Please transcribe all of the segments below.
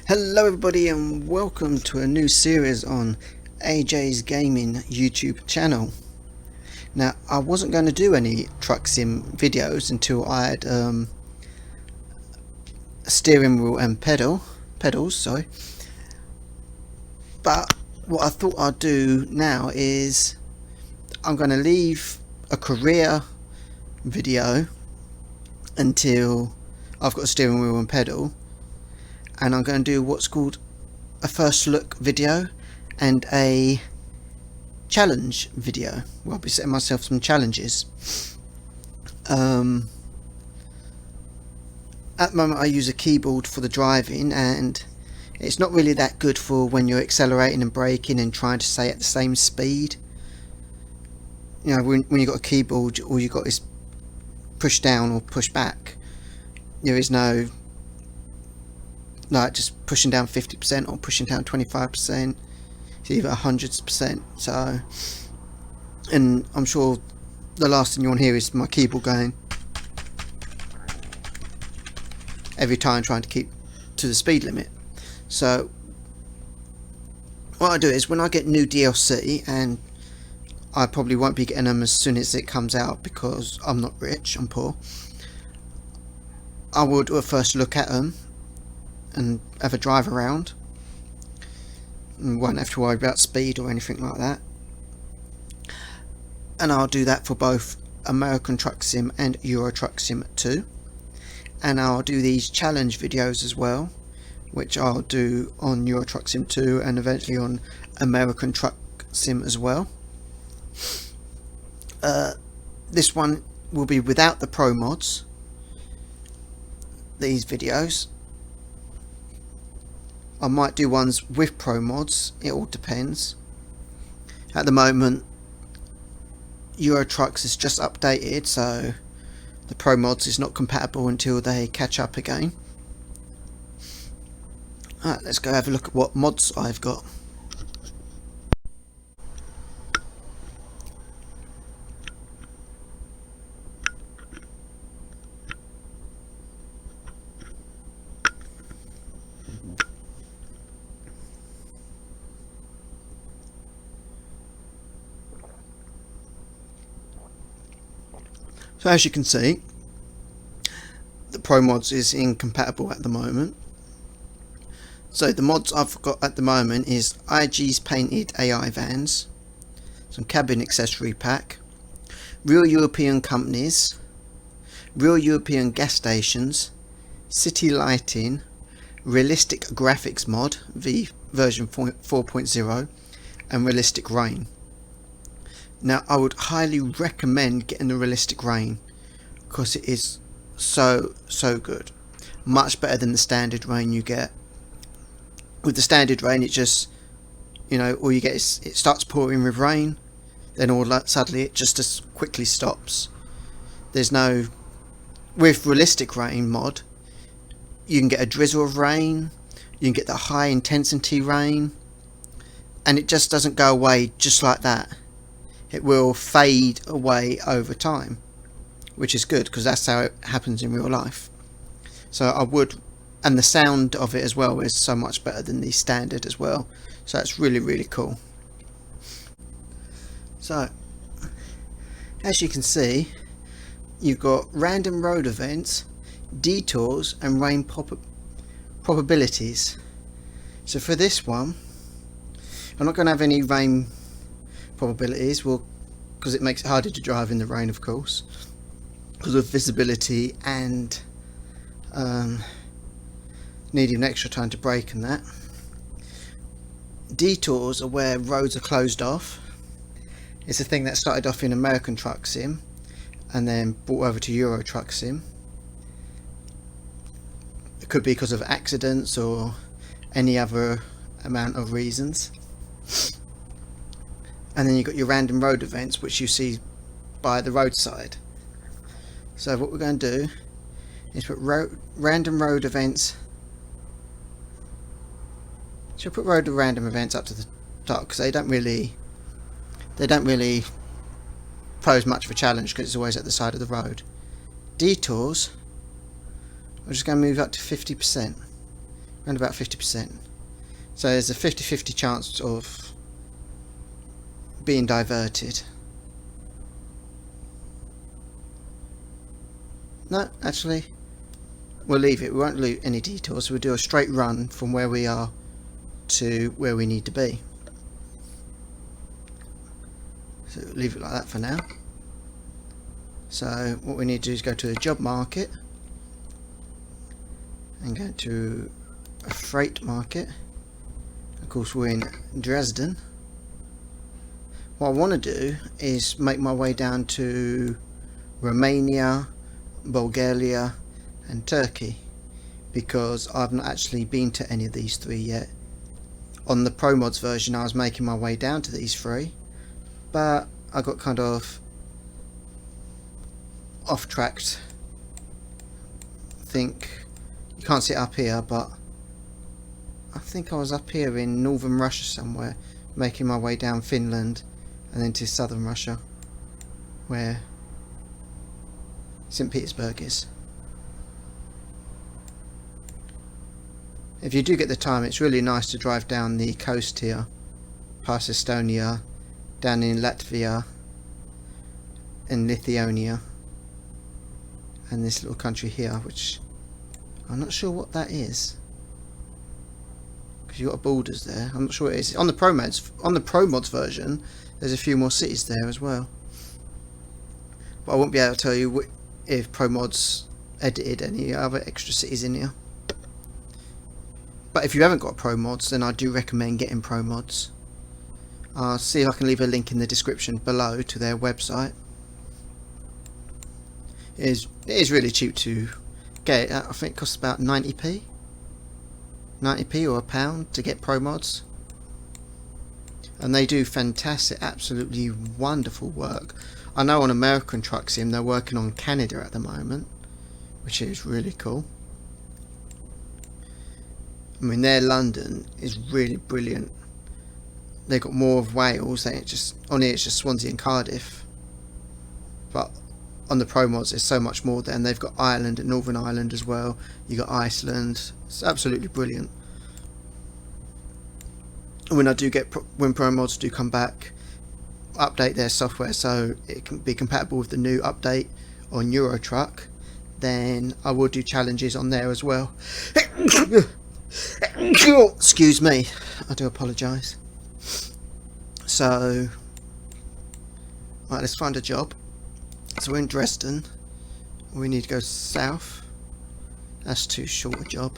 Hello everybody and welcome to a new series on AJ's Gaming YouTube channel. Now I wasn't going to do any truck sim videos until I had a steering wheel and pedals, sorry. But what I thought I'd do now is I'm going to leave a career video until I've got a steering wheel and pedal, and I'm going to do what's called a first look video and a challenge video. Well, I'll be setting myself some challenges. At the moment I use a keyboard for the driving, and it's not really that good for when you're accelerating and braking and trying to stay at the same speed. You know, when you've got a keyboard, all you got is push down or push back. There is no like just pushing down 50% or pushing down 25%. It's either 100%. So, and I'm sure the last thing you want to hear is my keyboard going every time trying to keep to the speed limit. So what I do is when I get new DLC, and I probably won't be getting them as soon as it comes out because I'm not rich, I'm poor, I will do a first look at them and have a drive around, and won't have to worry about speed or anything like that. And I'll do that for both American Truck Sim and Euro Truck Sim 2. And I'll do these challenge videos as well, which I'll do on Euro Truck Sim 2 and eventually on American Truck Sim as well. This one will be without the pro mods, these videos. I might do ones with pro mods, it all depends. At the moment Euro Trucks is just updated, so the pro mods is not compatible until they catch up again. Alright, let's go have a look at what mods I've got. So as you can see, the Pro Mods is incompatible at the moment. So the mods I've got at the moment is IG's painted AI vans, some cabin accessory pack, real European companies, real European gas stations, city lighting, realistic graphics mod version 4.0, and realistic rain. Now I would highly recommend getting the realistic rain because it is so good, much better than the standard rain you get. With the standard rain, it just, you know, all you get is it starts pouring with rain, then all that suddenly it just as quickly stops. There's no, with realistic rain mod, you can get a drizzle of rain, you can get the high intensity rain, and it just doesn't go away just like that. It will fade away over time, which is good because that's how it happens in real life. So I would, and the sound of it as well is so much better than the standard as well, so that's really cool. So as you can see, you've got random road events, detours, and rain probabilities. So for this one, I'm not going to have any rain probabilities, well, because it makes it harder to drive in the rain, of course, because of visibility and needing extra time to brake and that. Detours are where roads are closed off. It's a thing that started off in American Truck Sim and then brought over to Euro Truck Sim. It could be because of accidents or any other amount of reasons. And then you've got your random road events, which you see by the roadside. So what we're going to do is put random road events. Should put random events up to the top because they don't really pose much of a challenge because it's always at the side of the road. Detours, we're just going to move up to 50%. around about 50%. So there's a 50-50 chance of being diverted. No, actually, we'll leave it. We won't leave any detours. We'll do a straight run from where we are to where we need to be. So leave it like that for now. So what we need to do is go to the job market and go to a freight market. Of course, we're in Dresden. What I want to do is make my way down to Romania, Bulgaria and Turkey, because I've not actually been to any of these three yet. On the Pro Mods version I was making my way down to these three, but I got kind of off tracked. I think you can't see it up here, but I think I was up here in northern Russia somewhere, making my way down Finland and then to southern Russia, where St. Petersburg is. If you do get the time, it's really nice to drive down the coast here, past Estonia, down in Latvia and Lithuania, and this little country here, which I'm not sure what that is, because you've got borders there. I'm not sure what it is. On the Pro Mods version, there's a few more cities there as well, but I won't be able to tell you if Pro Mods edited any other extra cities in here. But if you haven't got Pro Mods, then I do recommend getting Pro Mods. I'll see if I can leave a link in the description below to their website. It is really cheap to get. I think it costs about 90p or £1 to get Pro Mods, and they do fantastic, absolutely wonderful work. I know on American Truck Sim they're working on Canada at the moment, which is really cool. I mean, their London is really brilliant. They've got more of Wales. On here it's just Swansea and Cardiff, but on the Pro Mods there's so much more there, and they've got Ireland and Northern Ireland as well. You got Iceland. It's absolutely brilliant. And when Pro Mods do come back, update their software so it can be compatible with the new update on Euro Truck, then I will do challenges on there as well. Excuse me, I do apologise. So, right, let's find a job. So we're in Dresden. We need to go south. That's too short a job.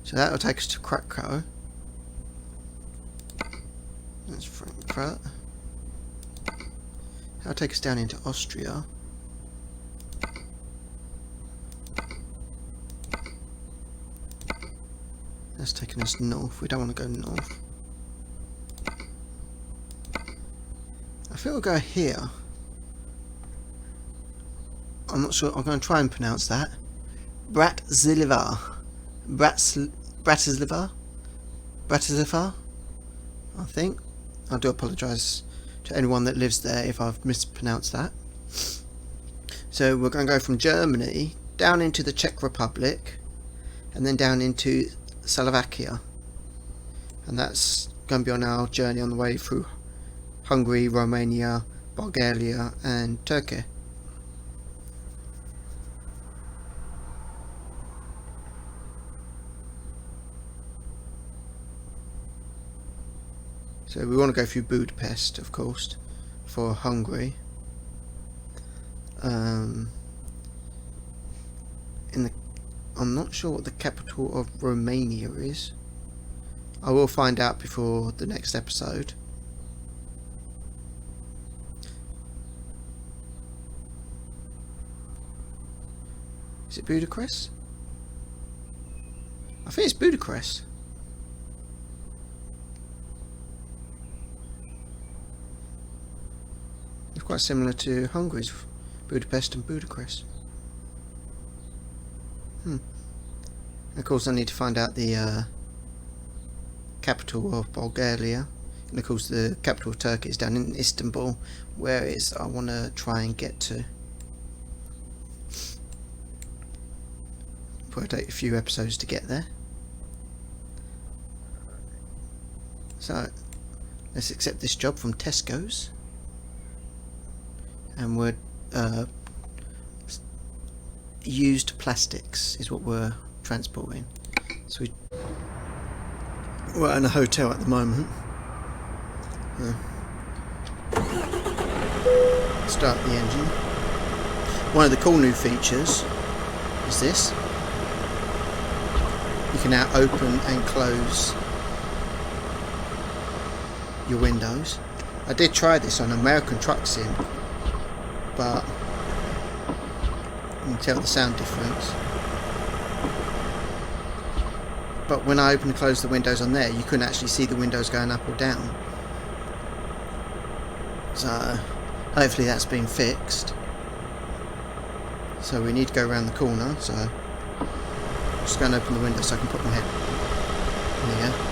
So that will take us to Krakow. That's Frankfurt. That'll take us down into Austria. That's taking us north. We don't want to go north. I think we'll go here. I'm not sure. I'm going to try and pronounce that. Bratislava. Bratislava. I think. I do apologise to anyone that lives there if I've mispronounced that. So we're going to go from Germany down into the Czech Republic, and then down into Slovakia, and that's going to be on our journey on the way through Hungary, Romania, Bulgaria and Turkey. So we want to go through Budapest, of course, for Hungary. I'm not sure what the capital of Romania is. I will find out before the next episode. Is it Budapest? I think it's Budapest. It's quite similar to Hungary's Budapest and Budapest. Of course, I need to find out the capital of Bulgaria, and of course the capital of Turkey is down in Istanbul, where it is I want to try and get to. Probably take a few episodes to get there. So let's accept this job from Tesco's, and we're used plastics is what we're transporting. So we're in a hotel at the moment. Start the engine. One of the cool new features is this. You can now open and close your windows. I did try this on American Truck Sim, but you can tell the sound difference. But when I opened and closed the windows on there, you couldn't actually see the windows going up or down. So hopefully that's been fixed. So we need to go around the corner, so I'm just going to open the window so I can put my head. There you go.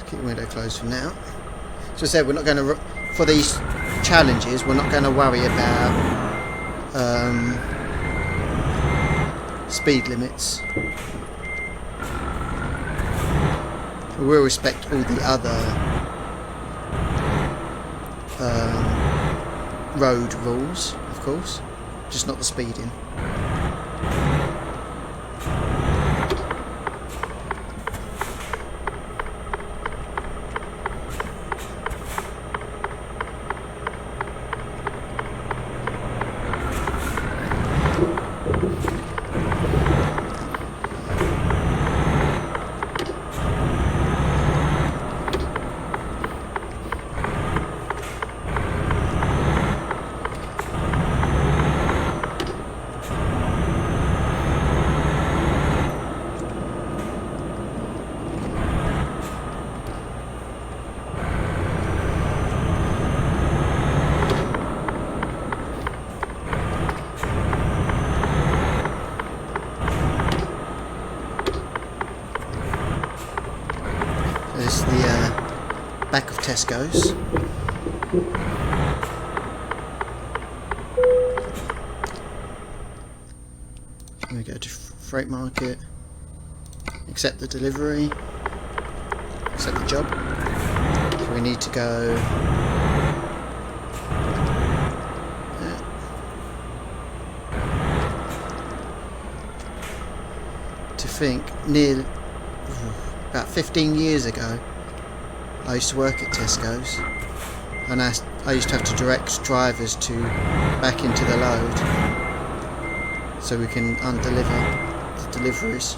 Keep the window closed for now. So I said we're not going to, for these challenges, we're not going to worry about speed limits. We will respect all the other road rules, of course, just not the speeding. There's the back of Tesco's. We go to freight market, accept the delivery, accept the job. So we need to go to think near about 15 years ago I used to work at Tesco's, and I used to have to direct drivers to back into the load so we can undeliver the deliveries.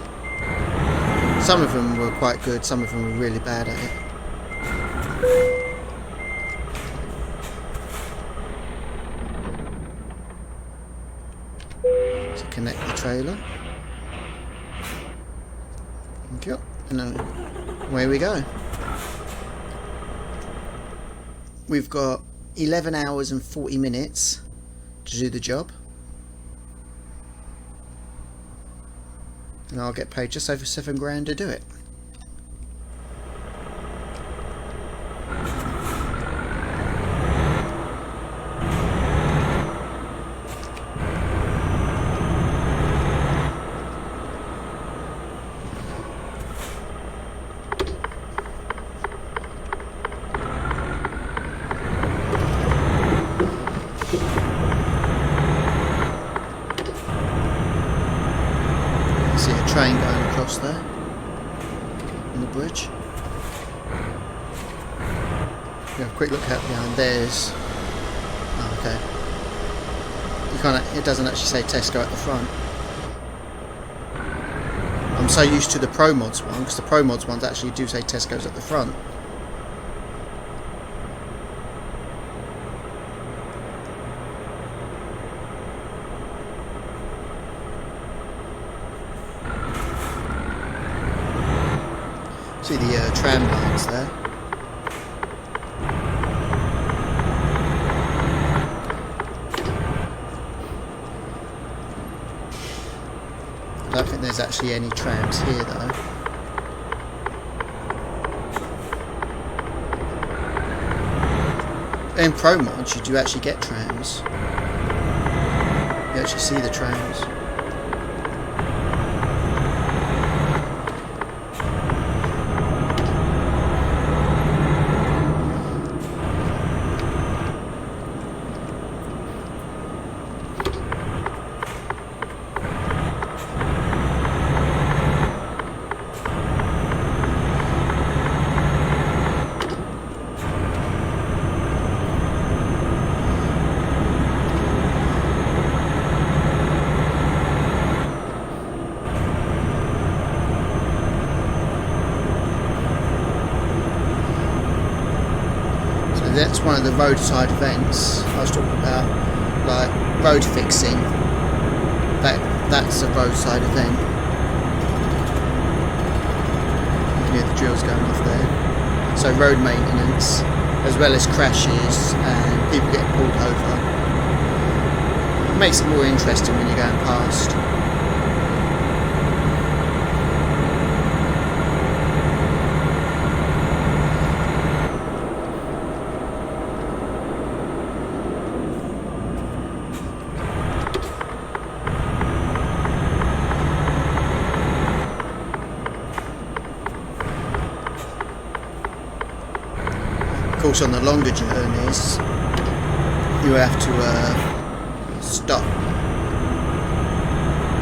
Some of them were quite good, some of them were really bad at it. So connect the trailer. Thank you. And then away we go. We've got 11 hours and 40 minutes to do the job. And I'll get paid just over £7 to do it. See a train going across there on the bridge. We have a quick look out behind. There's okay. You can't. It doesn't actually say Tesco at the front. I'm so used to the Pro Mods one, because the Pro Mods ones actually do say Tesco's at the front. See the tram lines there. I don't think there's actually any trams here though. in Pro mods you do actually get trams. You actually see the trams. That's one of the roadside events I was talking about, like road fixing. That's a roadside event. You can hear the drills going off there. So road maintenance, as well as crashes and people getting pulled over. It makes it more interesting when you're going past. Of course, on the longer journeys, you have to stop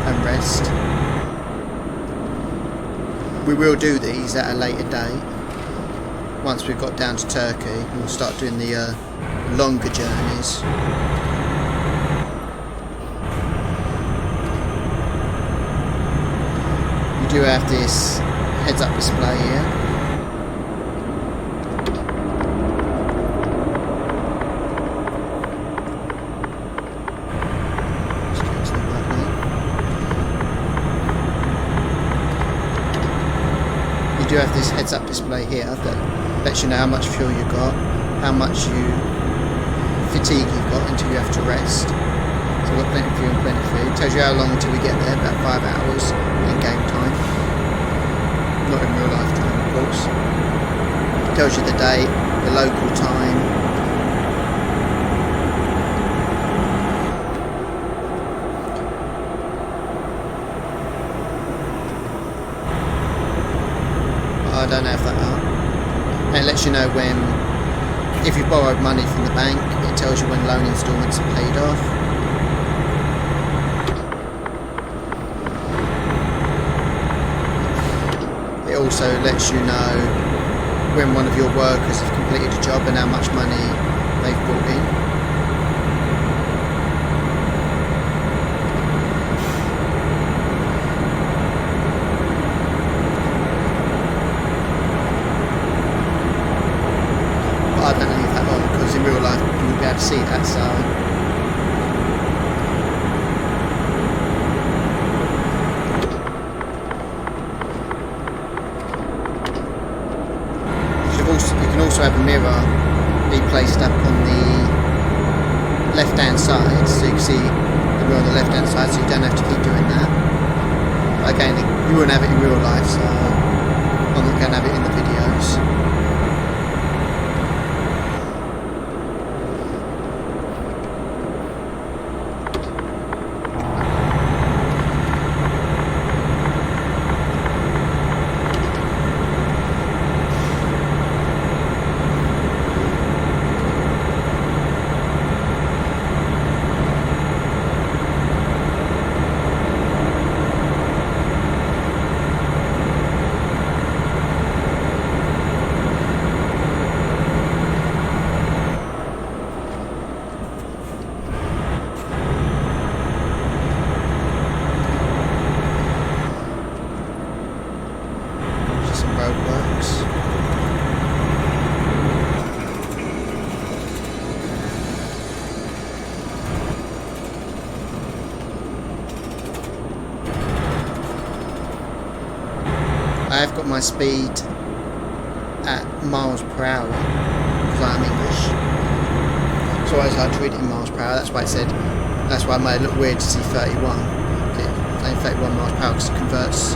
and rest. We will do these at a later date. Once we've got down to Turkey, we'll start doing the longer journeys. You do have this heads-up display here. You do have this heads-up display here that lets you know how much fuel you've got, how much fatigue you've got until you have to rest. So we've got plenty of fuel and plenty of food. It tells you how long until we get there, about 5 hours in game time. Not in real life time, of course. It tells you the date, the local time. I don't know if that are. And it lets you know when, if you've borrowed money from the bank, it tells you when loan instalments are paid off. It also lets you know when one of your workers have completed a job and how much money they've brought in. I don't leave that on because in real life you wouldn't be able to see that, so you can also have a mirror be placed up on the left hand side, so you can see the mirror on the left hand side, so you don't have to keep doing that. But again, you wouldn't have it in real life, so I'm not going to have it in the videos. I have got my speed at miles per hour because I'm English. So I had to read it in miles per hour. That's why it said. That's why it made it look weird to see 31. It's only 31 miles per hour because it converts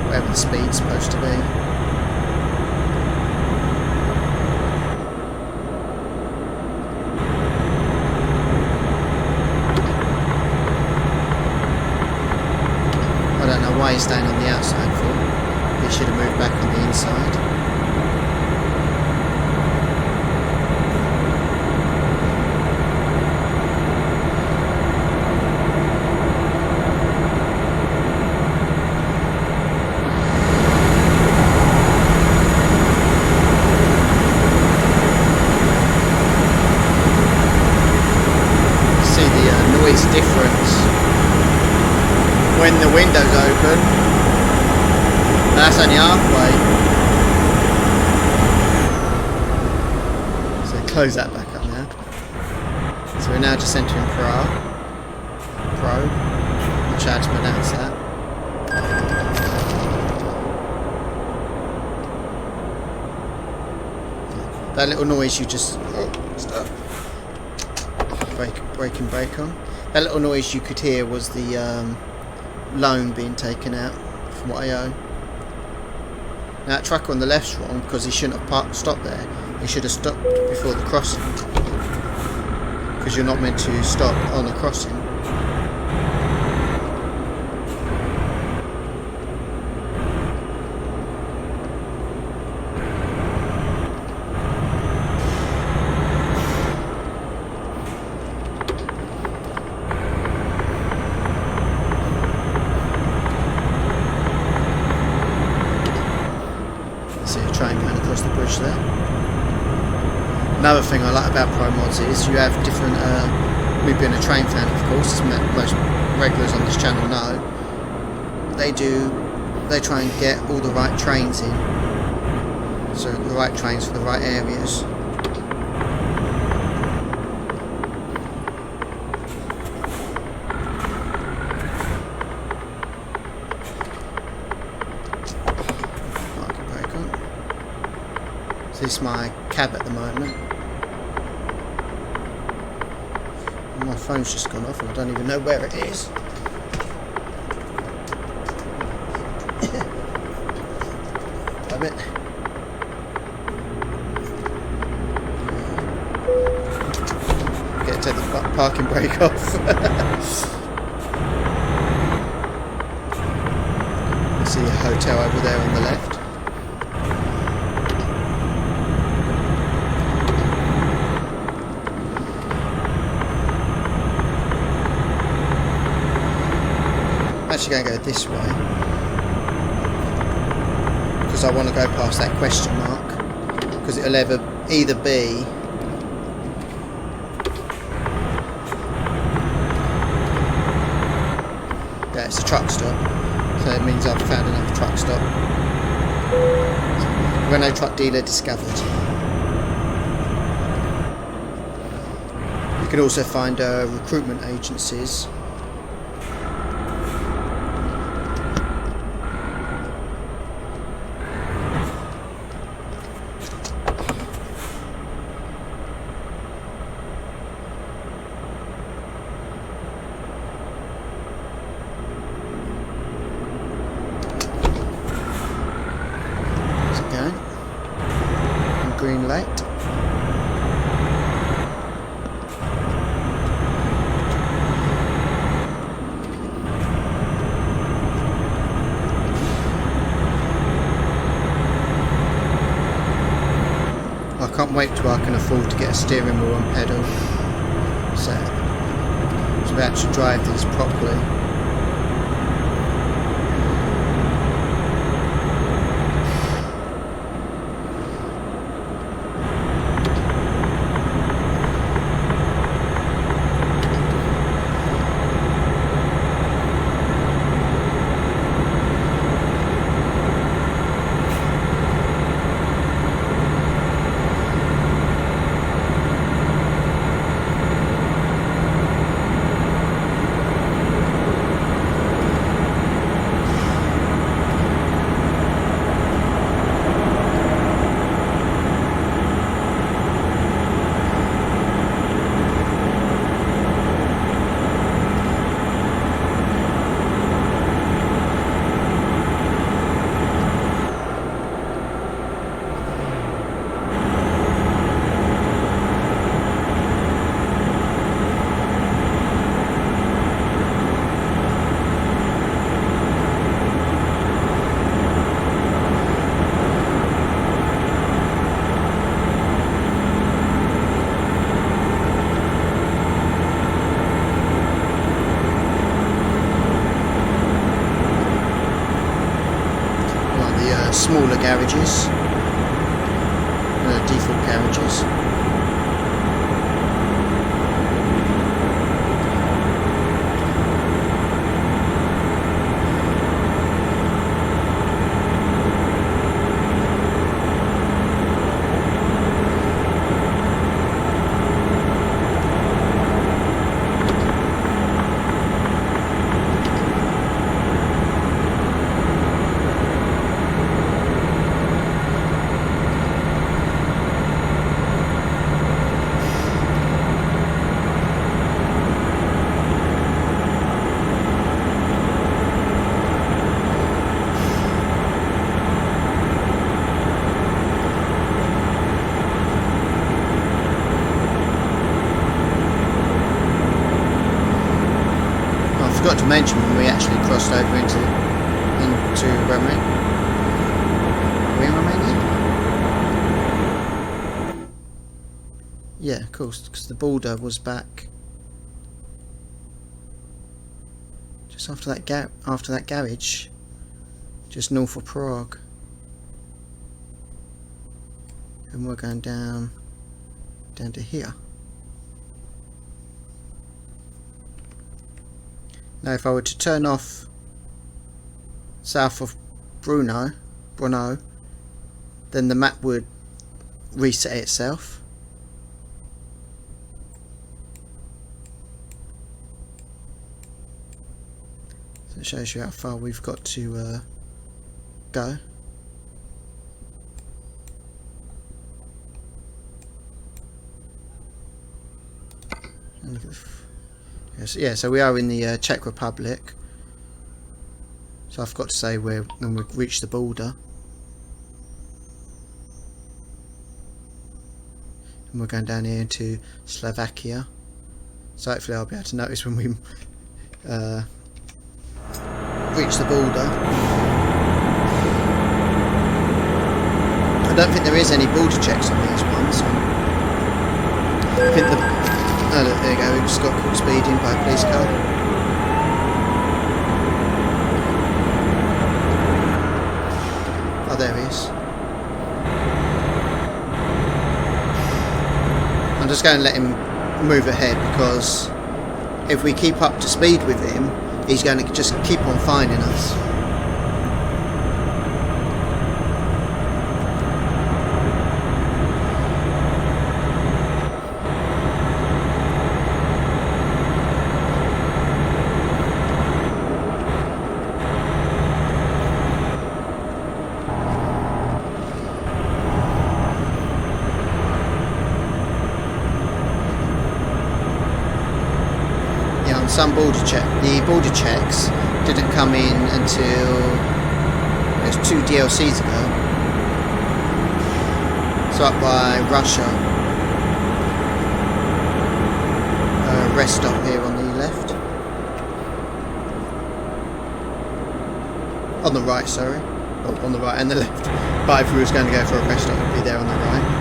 whatever the speed's supposed to be. keeping the windows open. That's only halfway. So close that back up now. So we're now just entering Pro, which I had to pronounce that. That little noise you just braking brake on. That little noise you could hear was the loan being taken out from what I owe. Now that trucker on the left's wrong because he shouldn't have stopped there. He should have stopped before the crossing, because you're not meant to stop on a crossing. See a train going across the bridge there. Another thing I like about Pro Mods is you have different, me being a train fan of course, as most regulars on this channel know, they try and get all the right trains in, so the right trains for the right areas. This is my cab at the moment. My phone's just gone off and I don't even know where it is. Damn it. Get to take the parking brake off. I see a hotel over there on the left. I'm actually going to go this way because I want to go past that question mark, because it'll either be it's a truck stop, so it means I've found another truck stop. Renault truck dealer discovered. You can also find recruitment agencies. Green light. I can't wait till I can afford to get a steering wheel and pedal, so to actually drive these properly. Smaller garages, default garages. forgot to mention when we actually crossed over into Romania. Are we in Romania? Yeah, of course, because the border was back just after that garage, just north of Prague, and we're going down to here. Now, if I were to turn off south of Brno, then the map would reset itself. So it shows you how far we've got to go. And look at yeah, so we are in the Czech Republic. So I forgot to say when we reach the border. And we're going down here into Slovakia. So hopefully I'll be able to notice when we reach the border. I don't think there is any border checks on these ones. I think oh look, there you go, we just got caught speeding by a police car. Oh, there he is. I'm just going to let him move ahead, because if we keep up to speed with him, he's going to just keep on finding us. Some the border checks didn't come in until it was 2 DLCs ago. So up by Russia, rest stop here on the left, on the right, sorry, oh, on the right and the left. But if we was going to go for a rest stop, it would be there on the right.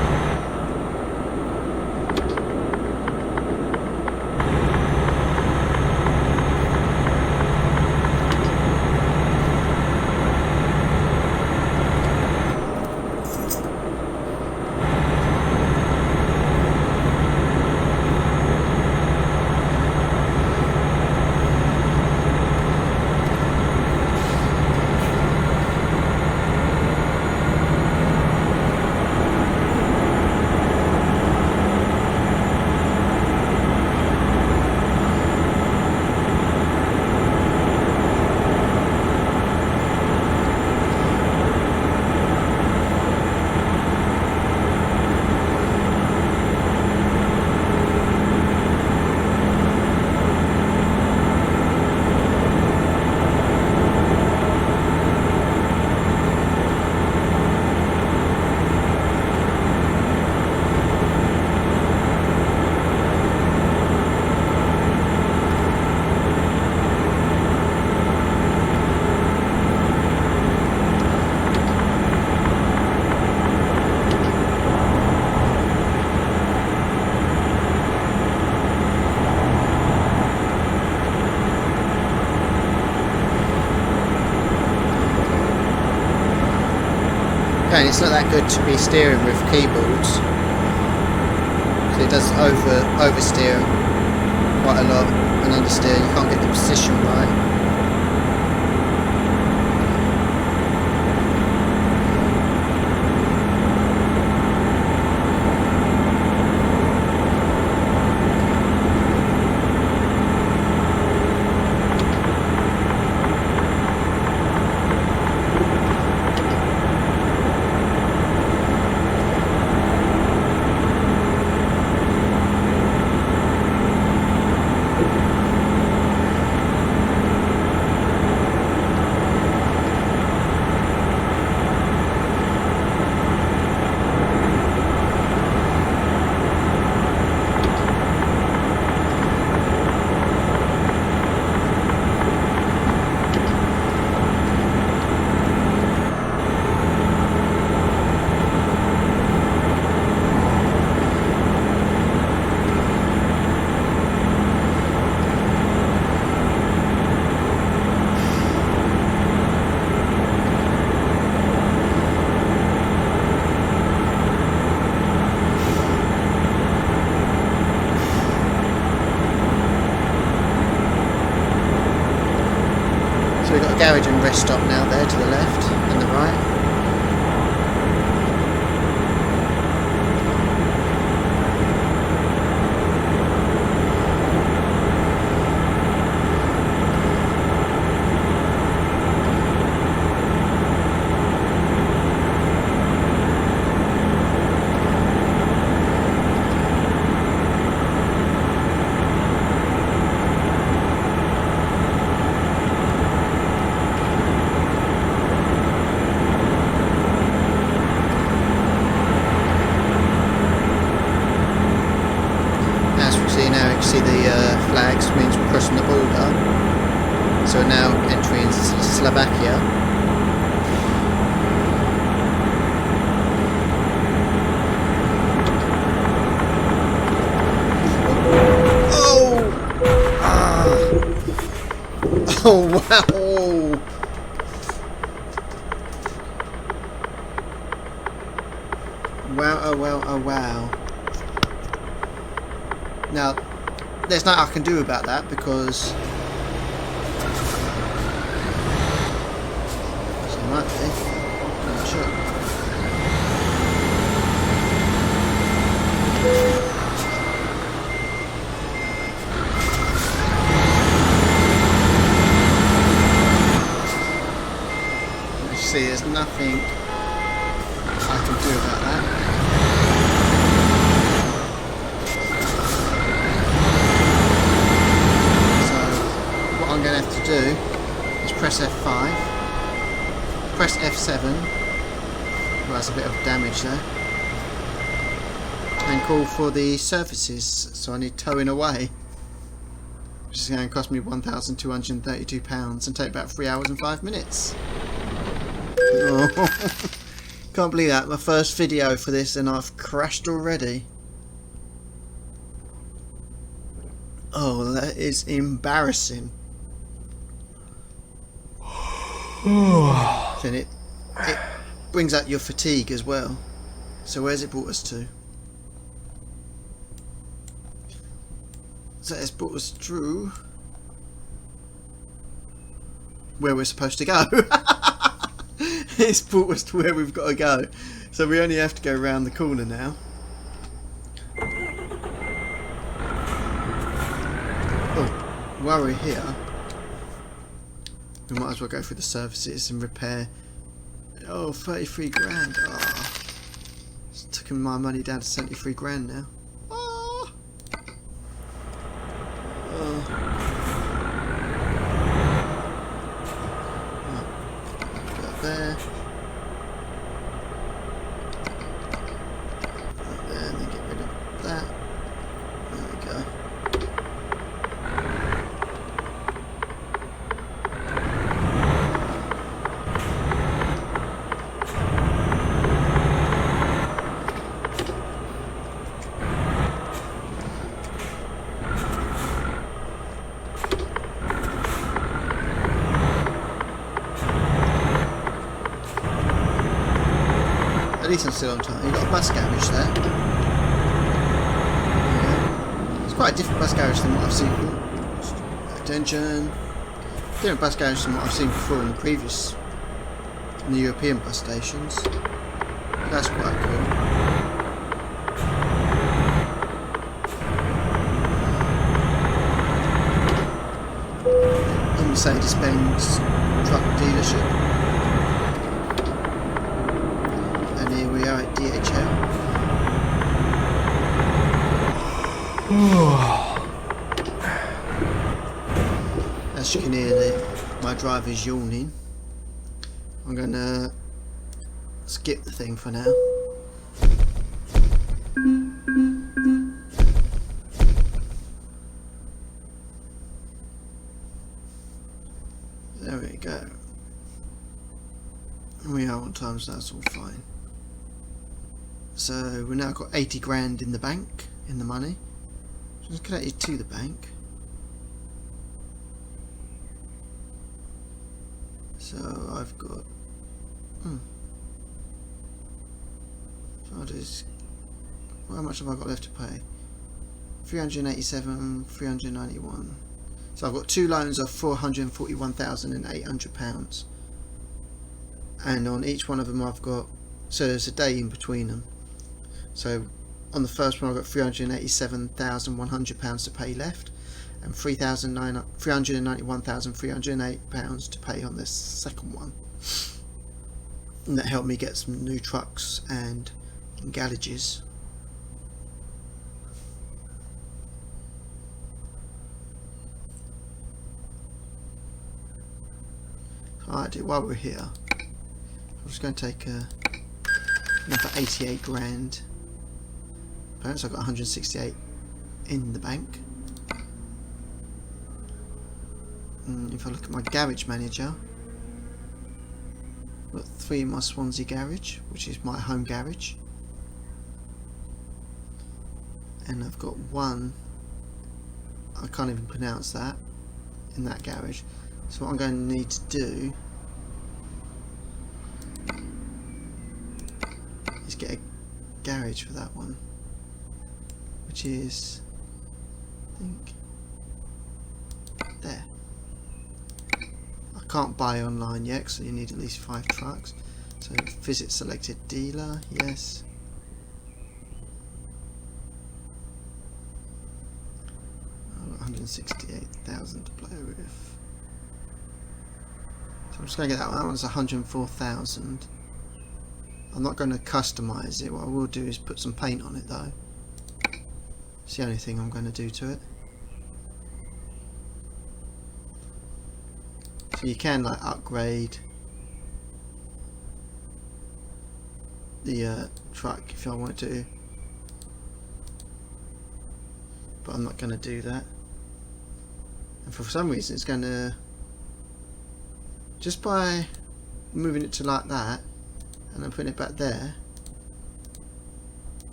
And it's not that good to be steering with keyboards, so it does oversteer quite a lot, and understeer. You can't get the position right. rest stop now there to the left and the right. See the flags means we're crossing the border, so we're now entering Slovakia. Oh! Oh wow! Wow! Oh wow! Oh wow! Now, there's nothing I can do about that because so might be. I'm not sure. You see, there's nothing I can do about that. I'm going to have to do is press F5, press F7, well, that's a bit of damage there, and call for the surfaces. So I need towing away, which is going to cost me £1,232 and take about 3 hours and 5 minutes. Oh, can't believe that, my first video for this and I've crashed already. Oh, that is embarrassing. Then it brings out your fatigue as well. So where's it brought us to? So it's brought us through where we're supposed to go. It's brought us to where we've got to go. So we only have to go around the corner now. Oh, while we're here, we might as well go through the services and repair. Oh, 33 grand. Oh, it's taking my money down to 73 grand now. Oh. Oh. Right. Go there. Right there, and then get rid of that. There we go. At least I'm still on time. You've got a bus garage there. Yeah. It's quite a different bus garage than what I've seen before. Attention. Different bus garage than what I've seen before in the previous, in the European bus stations. But that's quite cool. Mercedes-Benz truck dealership. We are at DHL. As you can hear, my driver's yawning. I'm going to skip the thing for now. There we go. We are on time, so that's all fine. So we've now got 80 grand in the bank, in the money. So let's connect it to the bank. So I've got so I'll just, well, how much have I got left to pay? 387, 391. So I've got two loans of £441,800. and on each one of them I've got, so there's a day in between them. So on the first one I've got £387,100 to pay left, and £391,308 to pay on this second one. And that helped me get some new trucks and garages. Alright, while we're here, I'm just going to take another 88 grand. Perhaps I've got 168 in the bank. And if I look at my garage manager, I've got 3 in my Swansea garage, which is my home garage. And I've got 1, I can't even pronounce that, in that garage. So what I'm going to need to do is get a garage for that one, which is, I think, there. I can't buy online yet, so you need at least 5 trucks. So visit selected dealer, yes. I've got 168,000 to play with. So I'm just going to get that one. That one's 104,000. I'm not going to customise it. What I will do is put some paint on it though. It's the only thing I'm going to do to it. So you can like upgrade the truck if I want to, but I'm not going to do that. And for some reason it's going to, just by moving it to like that and then putting it back there,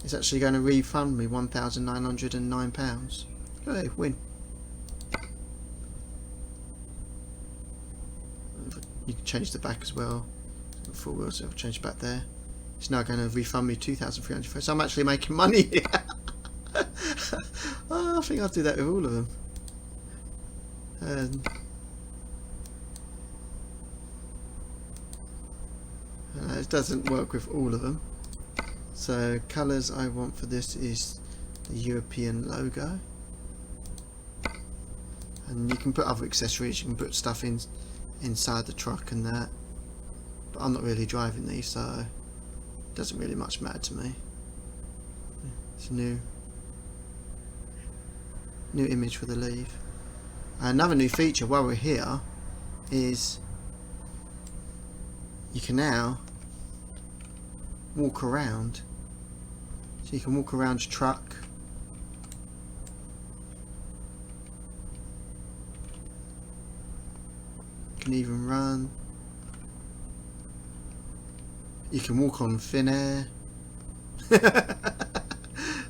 it's actually going to refund me £1,909. Hey, win. You can change the back as well. 4 wheels, so I'll change back there. It's now going to refund me £2,300. So I'm actually making money here. Oh, I think I'll do that with all of them. It doesn't work with all of them. So colours I want for this is the European logo, and you can put other accessories. You can put stuff inside the truck and that, but I'm not really driving these, so it doesn't really much matter to me. It's a new image for the leaf. Another new feature while we're here is you can now walk around. So you can walk around your truck. You can even run. You can walk on thin air.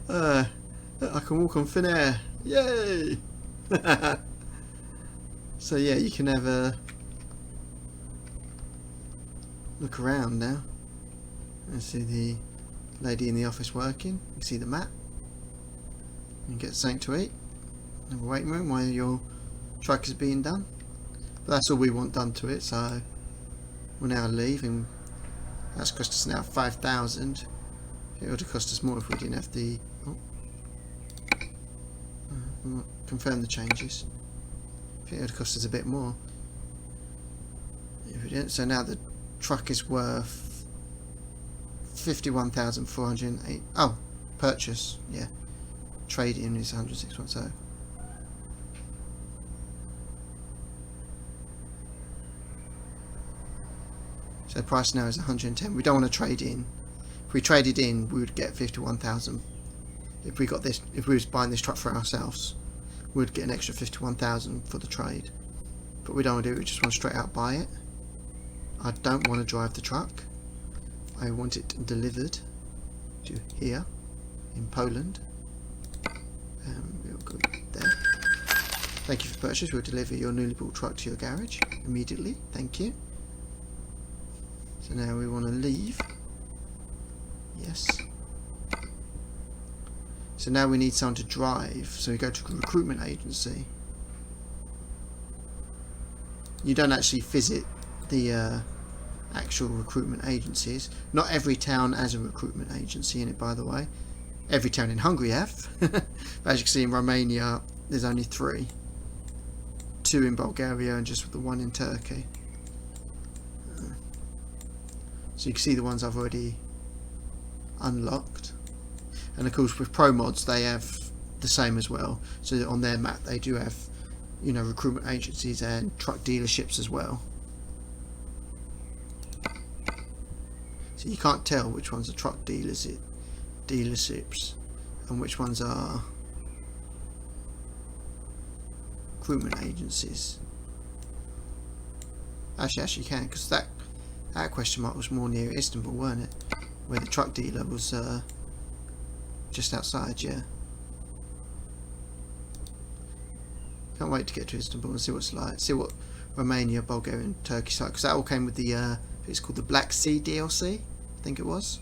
I can walk on thin air. Yay! So yeah, you can have a look around now and see the lady in the office working. You see the map. You get something to eat. Have a waiting room while your truck is being done. But that's all we want done to it, so we'll now leave, and that's cost us now 5,000. It would have cost us more if we didn't have the confirm the changes. I think it would have cost us a bit more if we didn't. So now the truck is worth 51,408. Oh, purchase, yeah. Trade in is 106.0. So the price now is 110. We don't want to trade in. If we traded in, we would get 51,000. If we got this, if we was buying this truck for ourselves, we would get an extra 51,000 for the trade. But we don't want to do it. We just want to straight out buy it. I don't want to drive the truck. I want it delivered to here in Poland. We'll go there. Thank you for purchase. We'll deliver your newly bought truck to your garage immediately. Thank you. So now we want to leave. Yes. So now we need someone to drive. So we go to a recruitment agency. You don't actually visit the actual recruitment agencies. Not every town has a recruitment agency in it, by the way. Every town in Hungary have. But as you can see, in Romania there's only 3. 2 in Bulgaria and just the 1 in Turkey. So you can see the ones I've already unlocked. And of course with Pro Mods they have the same as well. So on their map they do have, you know, recruitment agencies and truck dealerships as well. So you can't tell which ones are truck dealerships and which ones are recruitment agencies. Actually you can, because that question mark was more near Istanbul, weren't it? Where the truck dealer was just outside, yeah. Can't wait to get to Istanbul and see what it's like. See what Romania, Bulgaria and Turkey's like, because that all came with the it's called the Black Sea DLC, I think it was.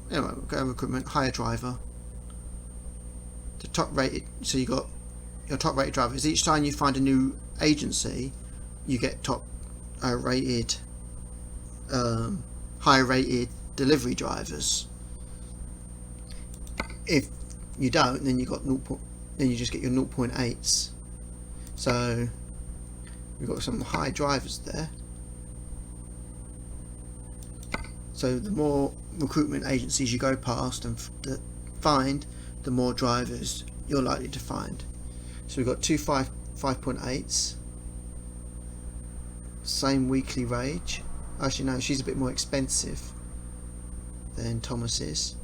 Anyway, we'll go recruitment, hire driver. The top rated, so you got your top rated drivers. Each time you find a new agency, you get top rated, higher rated delivery drivers. If you don't, then you got then you just get your 0.8s. So we've got some high drivers there. So the more recruitment agencies you go past and find, the more drivers you're likely to find. So we've got 2 5.8s. Same weekly wage. Actually no, she's a bit more expensive than Thomas is.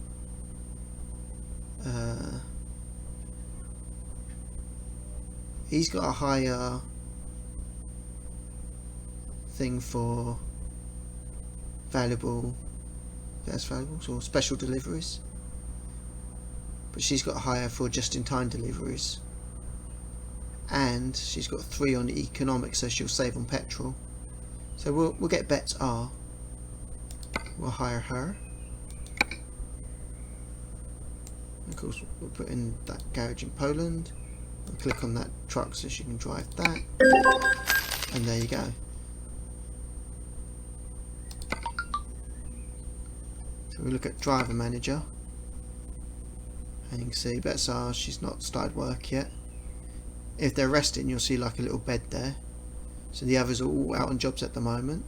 He's got a higher thing for valuables or special deliveries, but she's got a higher for just-in-time deliveries, and she's got 3 on the economic, so she'll save on petrol. So we'll get Bets R. We'll hire her. Of course, we'll put in that garage in Poland. We'll click on that truck so she can drive that, and there you go. So we look at driver manager, and you can see Bets R, she's not started work yet. If they're resting, you'll see like a little bed there. So the others are all out on jobs at the moment.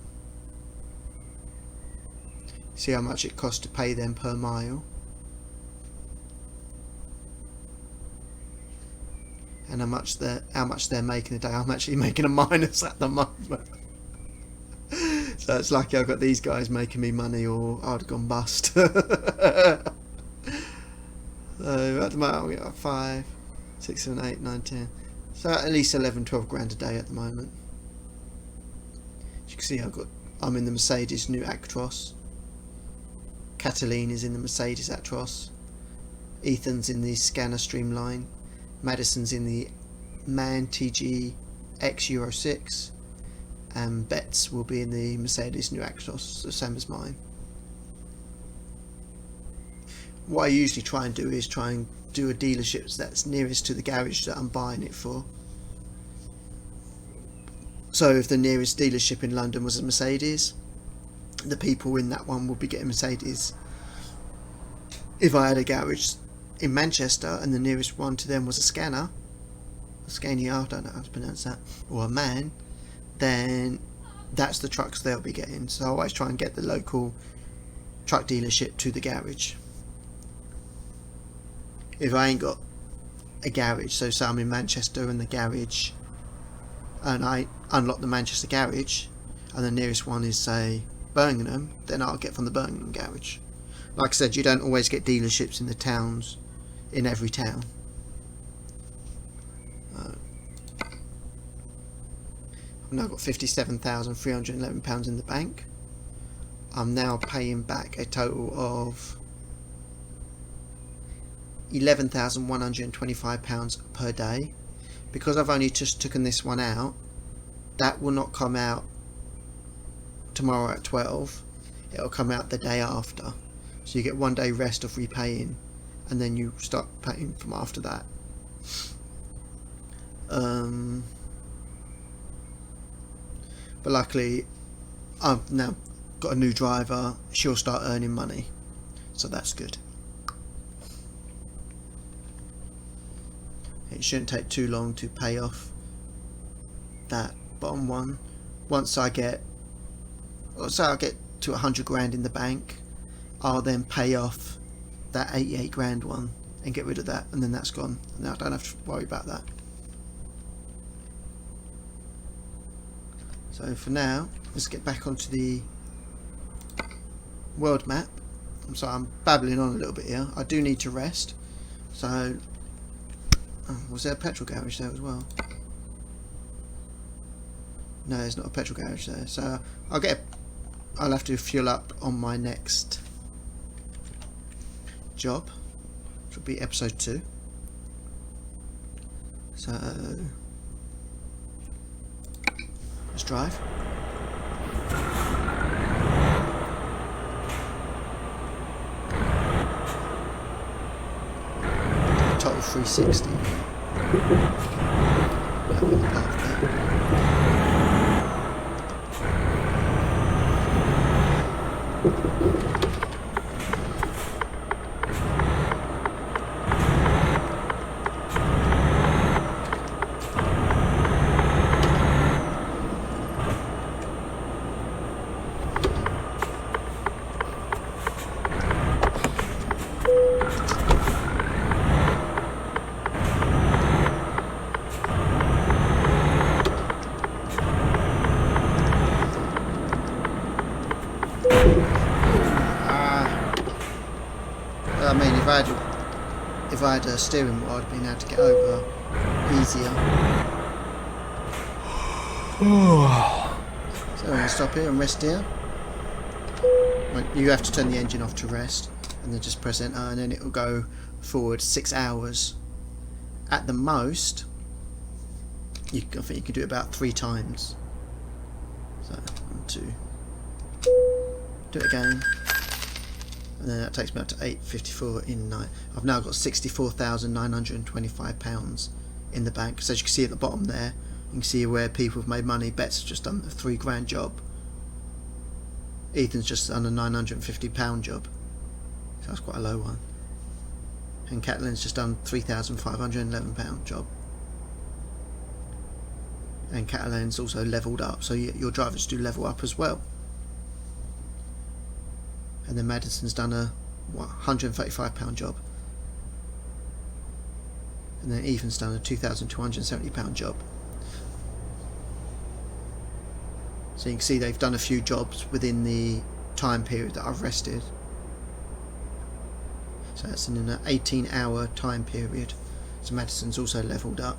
See how much it costs to pay them per mile. And how much they're making a day. I'm actually making a minus at the moment. So it's lucky I've got these guys making me money, or I'd have gone bust. So at the moment we got 5, 6, 7, 8, 9, 10. So at least 11, 12 grand a day at the moment. As you can see, I'm in the Mercedes new Actros. Cataline is in the Mercedes Actros. Ethan's in the Scanner Streamline. Madison's in the MAN TG X Euro 6, and Betts will be in the Mercedes new Actros, the same as mine. What I usually try and do is try and do a dealership that's nearest to the garage that I'm buying it for. So if the nearest dealership in London was a Mercedes, the people in that one would be getting Mercedes. If I had a garage in Manchester and the nearest one to them was a Scania, I don't know how to pronounce that, or a MAN, then that's the trucks they'll be getting. So I always try and get the local truck dealership to the garage. If I ain't got a garage, so say I'm in Manchester and the garage, and I unlock the Manchester garage and the nearest one is say Birmingham, then I'll get from the Birmingham garage. Like I said, you don't always get dealerships in the towns, in every town. I've now got £57,311 in the bank. I'm now paying back a total of £11,125 per day. Because I've only just taken this one out, that will not come out tomorrow at 12. It'll come out the day after. So you get 1 day rest of repaying, and then you start paying from after that. But luckily I've now got a new driver, she'll start earning money, so that's good. It shouldn't take too long to pay off that bottom one. Once I get, so I'll get to 100 grand in the bank, I'll then pay off that 88 grand one and get rid of that, and then that's gone. Now I don't have to worry about that. So for now, let's get back onto the world map. I'm sorry, I'm babbling on a little bit here. I do need to rest. So, was there a petrol garage there as well? No, there's not a petrol garage there. So I'll have to fuel up on my next job, which will be episode 2. So let's drive. Total 360. I mean, if I had a steering wheel, I'd been able to get over easier. So I'm going to stop here and rest here. You have to turn the engine off to rest, and then just press enter, and then it will go forward 6 hours. At the most, I think you can do it about 3 times. So 1, 2. Do it again. And then that takes me up to 854 in night. I've now got £64,925 in the bank. So as you can see at the bottom there, you can see where people have made money. Bet's just done a £3 grand job. Ethan's just done a £950 job. So that's quite a low one. And Catelyn's just done £3,511 job. And Catelyn's also levelled up. So your drivers do level up as well. And then Madison's done a £135 job. And then Ethan's done a £2,270 job. So you can see they've done a few jobs within the time period that I've rested. So that's in an 18-hour time period. So Madison's also levelled up.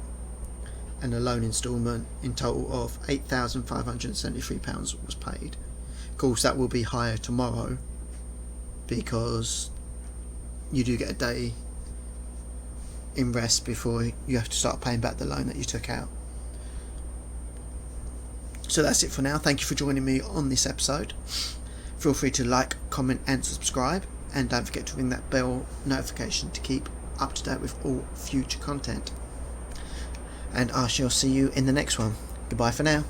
And a loan instalment in total of £8,573 was paid. Of course, that will be higher tomorrow, because you do get a day in rest before you have to start paying back the loan that you took out. So that's it for now. Thank you for joining me on this episode. Feel free to like, comment and subscribe, and don't forget to ring that bell notification to keep up to date with all future content. And I shall see you in the next one. Goodbye for now.